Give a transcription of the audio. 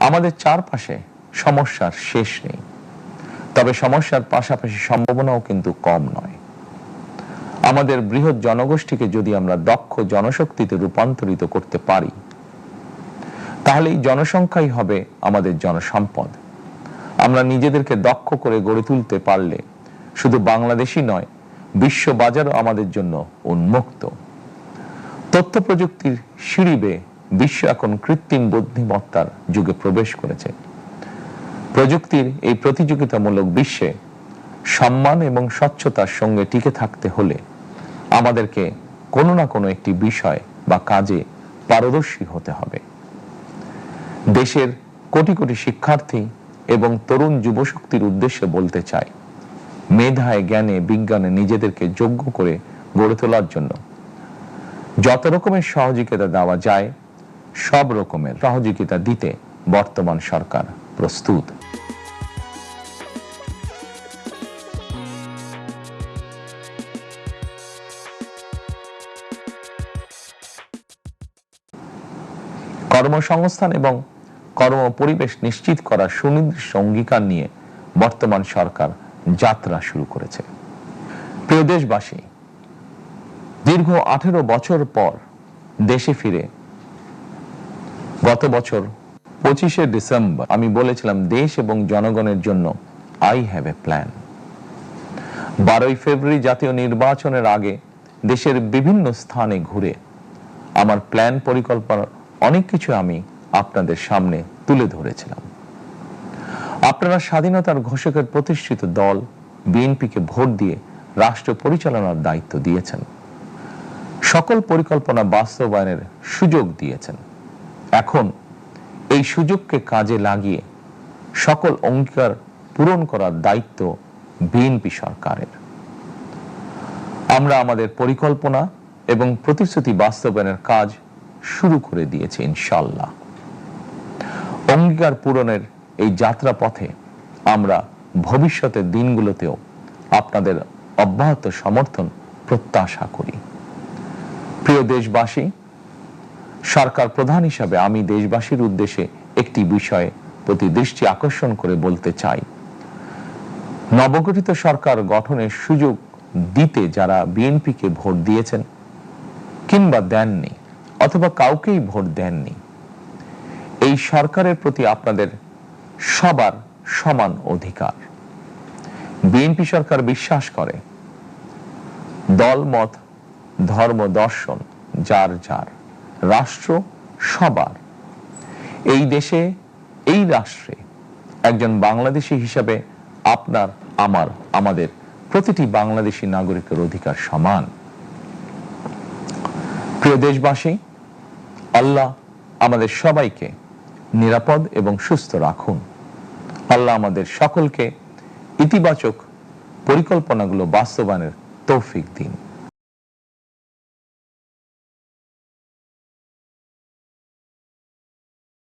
আমাদের চারপাশে সমস্যার শেষ নেই, তবে সমস্যার পাশাপাশি সম্ভাবনাও কিন্তু কম নয়। আমাদের বৃহৎ জনগোষ্ঠীকে যদি আমরা দক্ষ জনশক্তিতে রূপান্তরিত করতে পারি, তাহলে এই জনসংখ্যাই হবে আমাদের জনসম্পদ। আমরা নিজেদেরকে দক্ষ করে গড়ে তুলতে পারলে শুধু বাংলাদেশই নয়, বিশ্ব বাজারও আমাদের জন্য উন্মুক্ত। তথ্য প্রযুক্তির সিঁড়ি বেয়ে বিশ্ব এখন কৃত্রিম বুদ্ধিমত্তার যুগে প্রবেশ করেছে। প্রযুক্তির এই প্রতিযোগিতামূলক বিশ্বে সম্মান এবং স্বচ্ছতার সঙ্গে টিকে থাকতে হলে আমাদেরকে কোনো না কোনো একটি বিষয় বা কাজে পারদর্শী হতে হবে। দেশের কোটি কোটি শিক্ষার্থী এবং তরুণ যুবশক্তির উদ্দেশ্যে বলতে চাই, মেধায়, জ্ঞানে, বিজ্ঞানে নিজেদেরকে যোগ্য করে গড়ে তোলার জন্য যত রকমের সহযোগিতা দেওয়া যায়, সব রকমের সহযোগিতা দিতে বর্তমান সরকার প্রস্তুত। কর্মসংস্থান এবং কর্ম পরিবেশ নিশ্চিত করার সুনির্দিষ্ট অঙ্গীকার নিয়ে বর্তমান সরকার যাত্রা শুরু করেছে। প্রিয় দেশবাসী, দীর্ঘ 18 বছর পর দেশে ফিরে গত বছর 25শে ডিসেম্বর আমি বলেছিলাম, দেশ এবং জনগণের জন্য আই হ্যাভ এ প্ল্যান। 12ই ফেব্রুয়ারি জাতীয় নির্বাচনের আগে দেশের বিভিন্ন স্থানে ঘুরে আমার প্ল্যান, পরিকল্পনা অনেক কিছু আমি আপনাদের সামনে তুলে ধরেছিলাম। আপনারা স্বাধীনতার ঘোষকের প্রতিষ্ঠিত দল বিএনপিকে ভোট দিয়ে রাষ্ট্র পরিচালনার দায়িত্ব দিয়েছেন, সকল পরিকল্পনা বাস্তবায়নের সুযোগ দিয়েছেন। এখন এই সুযোগকে কাজে লাগিয়ে সকল অঙ্গীকার পূরণ করার দায়িত্ব বিএনপি সরকারের। আমরা আমাদের পরিকল্পনা এবং প্রতিশ্রুতি বাস্তবায়নের কাজ শুরু করে দিয়েছি ইনশাআল্লাহ। অঙ্গীকার পূরণের এই যাত্রা পথে আমরা ভবিষ্যতের দিনগুলোতেও আপনাদের অব্যাহত সমর্থন প্রত্যাশা করি। প্রিয় দেশবাসী, সরকার প্রধান হিসাবে আমি দেশবাসীর উদ্দেশ্যে একটি বিষয়ে প্রতি দৃষ্টি আকর্ষণ করে বলতে চাই। নবগঠিত সরকার গঠনের সুযোগ দিতে যারা বিএনপিকে ভোট দিয়েছেন কিংবা দেননি, অথবা কাউকেই ভোট দেননি, এই সরকারের প্রতি আপনাদের সবার সমান অধিকার। বিএনপি সরকার বিশ্বাস করে দল, মত, ধর্ম, দর্শন যার যার, রাষ্ট্র সবার। এই দেশে, এই রাষ্ট্রে একজন বাংলাদেশী হিসাবে আপনার, আমার, আমাদের প্রতিটি বাংলাদেশী নাগরিকের অধিকার সমান। প্রিয় দেশবাসী, আল্লাহ আমাদের সবাইকে নিরাপদ এবং সুস্থ রাখুন। আল্লাহ আমাদের সকলকে ইতিবাচক পরিকল্পনাগুলো বাস্তবায়নের তৌফিক দিন।